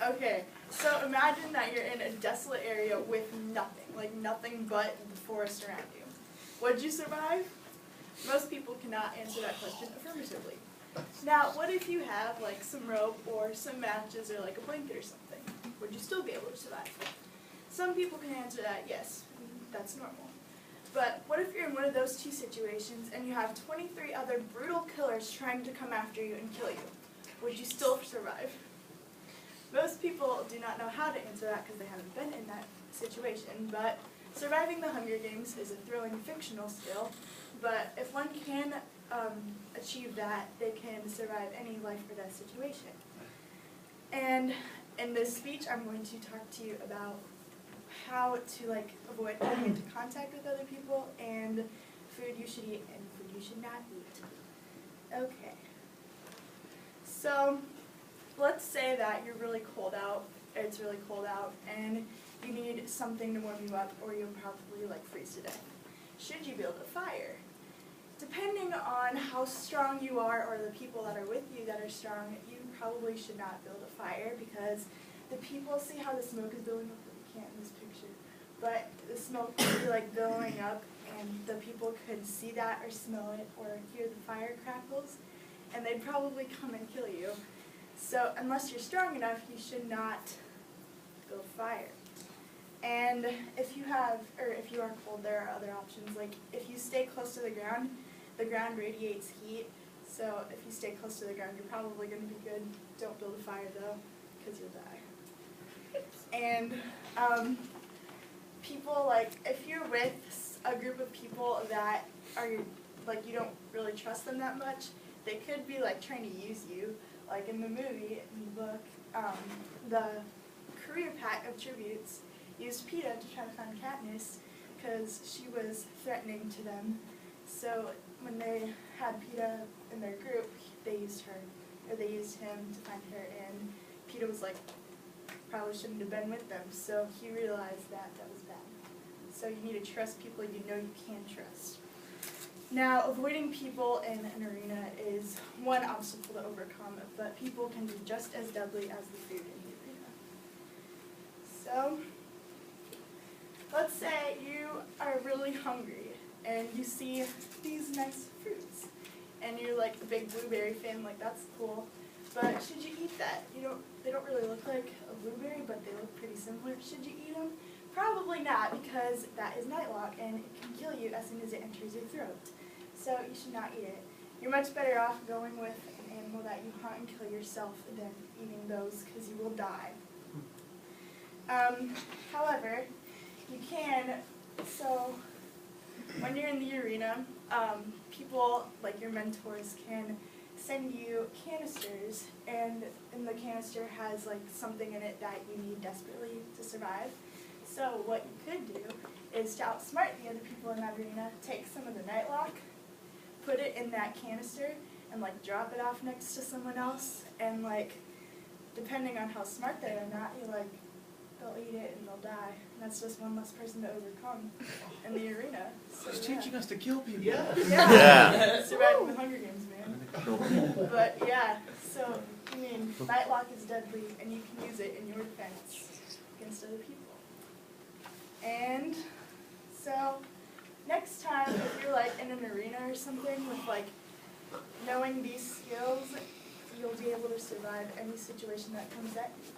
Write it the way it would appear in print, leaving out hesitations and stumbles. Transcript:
Okay, so imagine that you're in a desolate area with nothing, like nothing but the forest around you. Would you survive? Most people cannot answer that question affirmatively. Now, what if you have like some rope or some matches or like a blanket or something? Would you still be able to survive? Some people can answer that yes, that's normal. But what if you're in one of those two situations and you have 23 other brutal killers trying to come after you and kill you? Would you still survive? Most people do not know how to answer that because they haven't been in that situation, but surviving the Hunger Games is a thrilling fictional skill, but if one can achieve that, they can survive any life or death situation. And in this speech, I'm going to talk to you about how to avoid coming into contact with other people and food you should eat and food you should not eat. Okay. So let's say that you're really cold out, it's really cold out, and you need something to warm you up or you'll probably freeze to death. Should you build a fire? Depending on how strong you are or the people that are with you that are strong, you probably should not build a fire because the people, see how the smoke is building up? You can't in this picture, but the smoke would be billowing up and the people could see that or smell it or hear the fire crackles and they'd probably come and kill you. So unless you're strong enough, you should not build a fire. And if you are cold, there are other options. Like if you stay close to the ground radiates heat. So if you stay close to the ground, you're probably going to be good. Don't build a fire though, because you'll die. And people, if you're with a group of people that are you don't really trust them that much, they could be trying to use you. Like in the movie, in the book, the career pack of tributes used PETA to try to find Katniss because she was threatening to them. So when they had PETA in their group, they used her, or they used him to find her, and PETA was probably shouldn't have been with them, so he realized that was bad. So you need to trust people you know you can trust. Now, avoiding people in an arena is one obstacle to overcome, but people can be just as deadly as the food in the arena. So, let's say you are really hungry and you see these nice fruits, and you're a big blueberry fan, that's cool, but should you eat that? They don't really look like a blueberry, but they look pretty similar. Should you eat them? Probably not, because that is nightlock and it can kill you as soon as it enters your throat. So you should not eat it. You're much better off going with an animal that you hunt and kill yourself than eating those because you will die. However, you can, so when you're in the arena, people like your mentors can send you canisters, and in the canister has something in it that you need desperately to survive. So what you could do is to outsmart the other people in that arena, take some of the nightlock, put it in that canister, and drop it off next to someone else, and depending on how smart they are or not, they'll eat it and they'll die. And that's just one less person to overcome in the arena. So, He's teaching us to kill people. Yeah. Surviving the Hunger Games, man. But yeah, so nightlock is deadly, and you can use it in your defense against other people. And so next time, if you're in an arena or something with knowing these skills, you'll be able to survive any situation that comes at you.